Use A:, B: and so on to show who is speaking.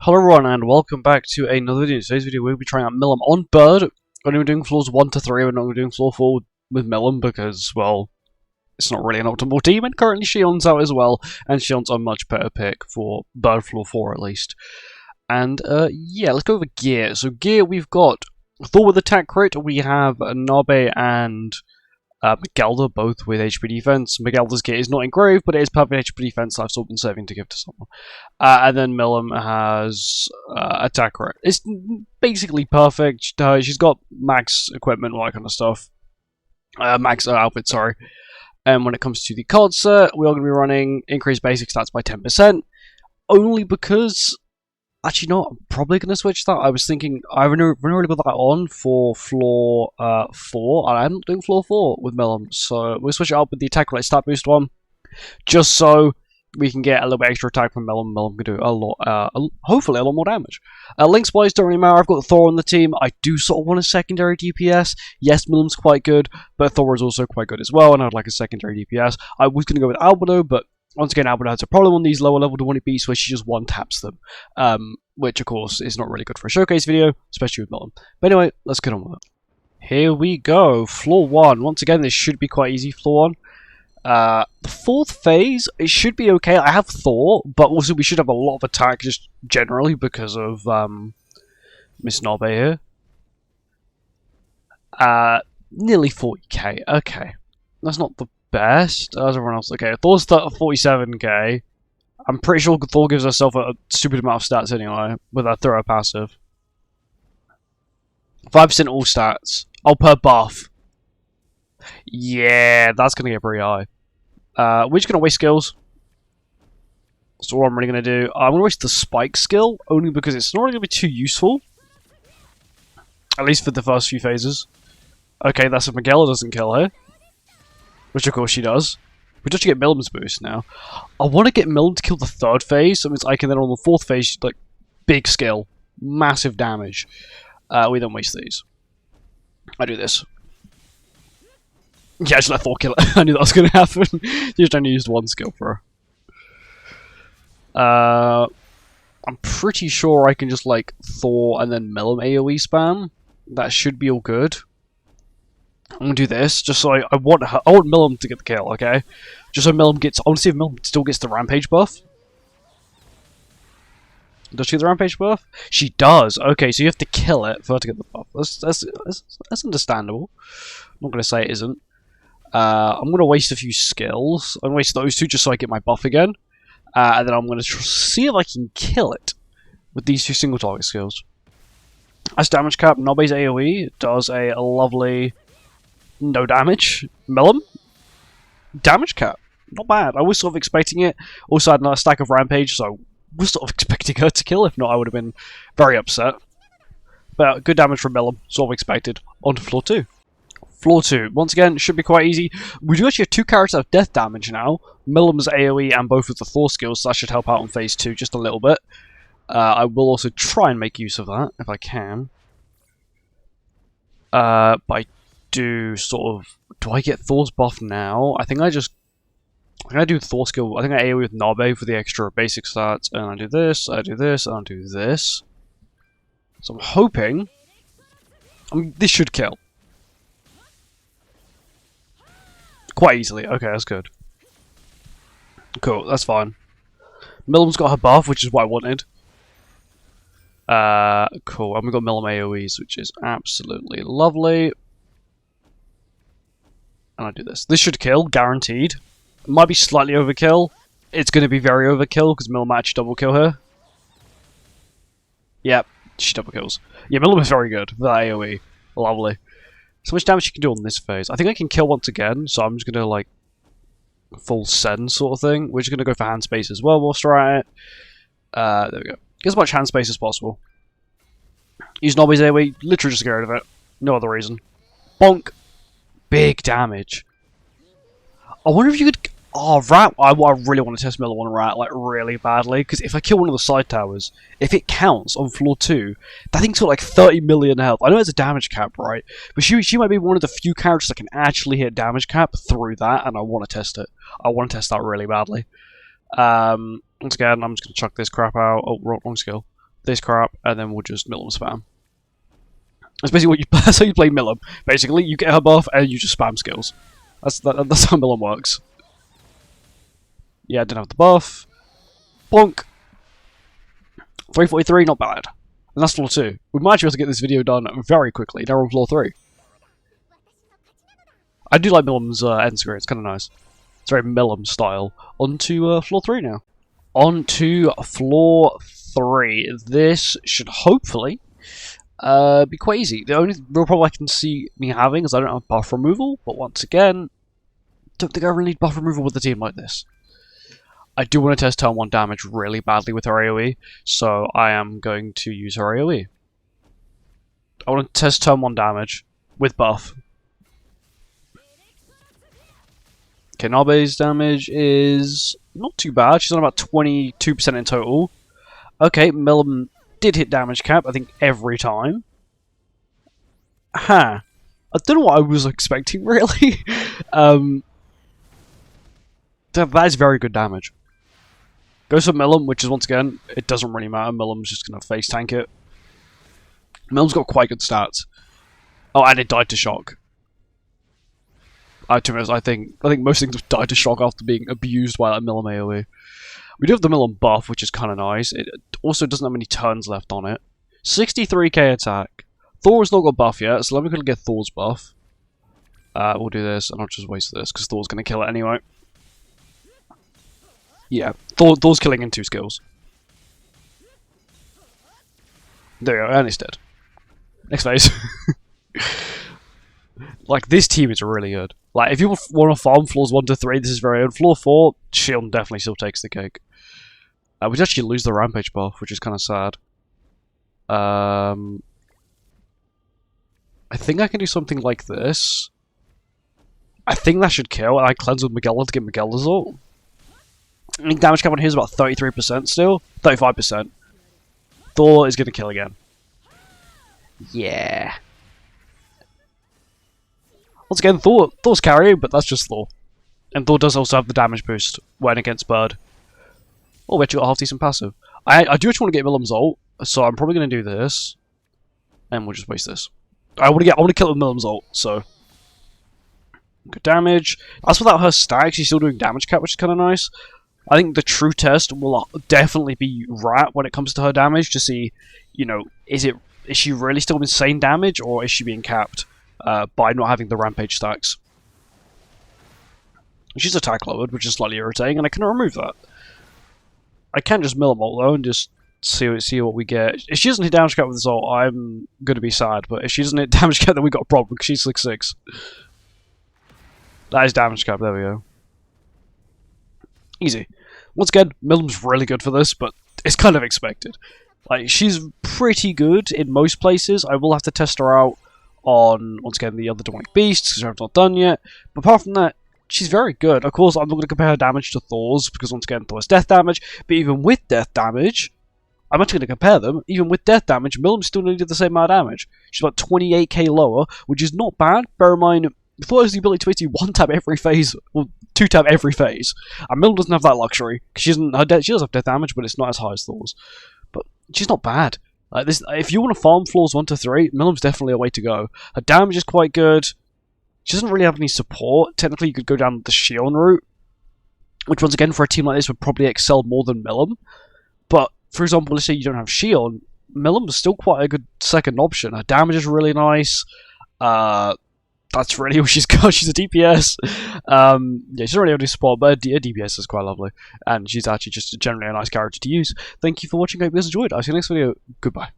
A: Hello everyone and welcome back to another video. In today's video we'll be trying out MILIM on Bird. We're only doing floors 1 to 3, we're not doing floor 4 with MILIM because, well, it's not really an optimal team, and currently Shion's out as well, and Shion's a much better pick for Bird floor 4 at least. And yeah, let's go over gear. So gear, we've got Thor with attack crit, we have Nabe and Megalda, both with HP defense. Megalda's gear is not engraved, but it is perfect HP defense that I've sort of been saving to give to someone. And then MILIM has attack crit. It's basically perfect. She's got max equipment, all that kind of stuff. Max outfit, sorry. And when it comes to the card set, we are going to be running increased basic stats by 10%. Only because... Actually, no, I'm probably going to switch that. I was thinking, I've already got that on for floor 4, and I'm not doing floor 4 with MILIM, so we'll switch it up with the attack rate stat boost one, just so we can get a little bit extra attack from MILIM. MILIM can do a lot, hopefully a lot more damage. Links wise don't really matter. I've got Thor on the team. I do sort of want a secondary DPS. Yes, MILIM's quite good, but Thor is also quite good as well, and I'd like a secondary DPS. I was going to go with Albedo, but once again, Albedo has a problem on these lower level 20 beasts where she just one-taps them, which of course is not really good for a showcase video, especially with MILIM. But anyway, let's get on with it. Here we go, floor 1. Once again, this should be quite easy, floor 1. The fourth phase, it should be okay. I have Thor, but also we should have a lot of attack just generally because of Miss Nabe here. Nearly 40k, okay. That's not the best as everyone else. Okay, Thor's 47k. I'm pretty sure Thor gives herself a stupid amount of stats anyway with her throw passive. 5% all stats. Oh, per buff. Yeah, that's gonna get pretty high. We're just gonna waste skills. That's all I'm really gonna do. I'm gonna waste the spike skill only because it's not really gonna be too useful. At least for the first few phases. Okay, that's if Megalda doesn't kill her. Which of course she does. We just get MILIM's boost now. I want to get MILIM to kill the third phase, so it means I can then on the fourth phase, like, big skill. Massive damage. We don't waste these. I do this. Yeah, just let Thor kill it. I knew that was going to happen. Just only used one skill for her. I'm pretty sure I can just, like, Thor and then MILIM AoE spam. That should be all good. I'm gonna do this just so I want MILIM to get the kill, okay? Just so MILIM gets. I want to see if MILIM still gets the rampage buff. Does she get the rampage buff? She does. Okay, so you have to kill it for her to get the buff. That's understandable. I'm not gonna say it isn't. I'm gonna waste a few skills. I'm gonna waste those two just so I get my buff again, and then I'm gonna see if I can kill it with these two single target skills. As damage cap, Nabe's AoE does a lovely. No damage. MILIM? Damage cap. Not bad. I was sort of expecting it. Also, I had another stack of Rampage, so I was sort of expecting her to kill. If not, I would have been very upset. But good damage from MILIM. Sort of expected. On to floor 2. Floor 2. Once again, should be quite easy. We do actually have 2 characters that have death damage now. MILIM's AoE and both of the Thor skills, so that should help out on phase 2 just a little bit. I will also try and make use of that, if I can. By do I get Thor's buff now? I think I do Thor skill. I think I AoE with Nabe for the extra basic stats, and I do this, and I do this. So I'm hoping this should kill. Quite easily. Okay, that's good. Cool, that's fine. MILIM's got her buff, which is what I wanted. Cool, and we've got MILIM AoEs, which is absolutely lovely. And I do this. This should kill, guaranteed. It might be slightly overkill. It's going to be very overkill, because MILIM might actually double kill her. Yep, she double kills. Yeah, MILIM is very good. That AoE. Lovely. So much damage you can do on this phase. I think I can kill once again, so I'm just going to, like, full send sort of thing. We're just going to go for hand space as well whilst we're at it. There we go. Get as much hand space as possible. Use Nabe's AoE, literally just get rid of it. No other reason. Bonk! Big damage. I wonder if you could... Oh, Rat... I really want to test MILIM on Rat, like, really badly. Because if I kill one of the side towers, if it counts on floor 2, that thing's got like 30 million health. I know it's a damage cap, right? But she might be one of the few characters that can actually hit damage cap through that, and I want to test it. I want to test that really badly. Once again, I'm just going to chuck this crap out. Oh, wrong skill. this crap, and then we'll just MILIM spam. That's basically what you. That's how you play MILIM. Basically, you get her buff and you just spam skills. That's how MILIM works. Yeah, I didn't have the buff. Bonk. 343, not bad. And that's floor 2. We might be able to get this video done very quickly. Now we're on floor 3. I do like MILIM's end screen. It's kind of nice. It's very MILIM style. On to floor 3 now. On to floor 3. This should hopefully be quite easy. The only real problem I can see me having is I don't have buff removal, but once again, don't think I really need buff removal with a team like this. I do want to test turn 1 damage really badly with her AoE, so I am going to use her AoE. I want to test turn 1 damage with buff. Okay, Nabe's damage is not too bad. She's on about 22% in total. Okay, MILIM did hit damage cap, I think, every time. Huh. I don't know what I was expecting, really. That is very good damage. Goes for MILIM, which is, once again, it doesn't really matter. MILIM's just going to face tank it. MILIM's got quite good stats. Oh, and it died to shock. To be honest, I think most things have died to shock after being abused by that MILIM AoE. We do have the MILIM buff, which is kind of nice. It also doesn't have many turns left on it. 63k attack. Thor's not got buff yet, so let me quickly get Thor's buff. We'll do this, and I'll just waste this, because Thor's going to kill it anyway. Yeah, Thor's killing in 2 skills. There you go, and he's dead. Next phase. Like, this team is really good. Like, if you want to farm floors 1 to 3, this is very good. Floor 4, Shion definitely still takes the cake. We did actually lose the Rampage buff, which is kind of sad. I think I can do something like this. I think that should kill, and I cleanse with Magella to get Magella's ult. I think damage cap on here is about 33% still. 35%. Thor is going to kill again. Yeah. Once again, Thor's carrying, but that's just Thor. And Thor does also have the damage boost when against Bird. Oh, we actually got a half-decent passive. I do actually want to get MILIM's ult, so I'm probably going to do this. And we'll just waste this. I want to kill it with MILIM's ult, so... Good damage. That's without her stack, she's still doing damage cap, which is kind of nice. I think the true test will definitely be Rat when it comes to her damage, to see, you know, is she really still insane damage, or is she being capped by not having the Rampage stacks? She's attack lowered, which is slightly irritating, and I can remove that. I can just MILIM ult though, and just see what we get. If she doesn't hit damage cap with this ult, I'm going to be sad, but if she doesn't hit damage cap, then we got a problem, because she's 6'6". That is damage cap, there we go. Easy. Once again, MILIM's really good for this, but it's kind of expected. Like, she's pretty good in most places. I will have to test her out on, once again, the other demonic beasts, because I've not done yet. But apart from that, she's very good. Of course, I'm not going to compare her damage to Thor's, because once again, Thor has death damage. But even with death damage, I'm actually going to compare them. Even with death damage, MILIM still needed the same amount of damage. She's about 28k lower, which is not bad. Bear in mind, Thor has the ability to basically 1-tap every phase, or 2-tap every phase. And MILIM doesn't have that luxury, because she does have death damage, but it's not as high as Thor's. But she's not bad. Like this, if you want to farm floors 1 to 3, MILIM's definitely a way to go. Her damage is quite good. She doesn't really have any support. Technically, you could go down the Shion route, which once again, for a team like this, would probably excel more than MILIM. But, for example, let's say you don't have Shion, MILIM is still quite a good second option. Her damage is really nice. That's really all she's got. She's a DPS. Yeah, she doesn't really have any support, but her DPS is quite lovely. And she's actually just generally a nice character to use. Thank you for watching. I hope you guys enjoyed. I'll see you next video. Goodbye.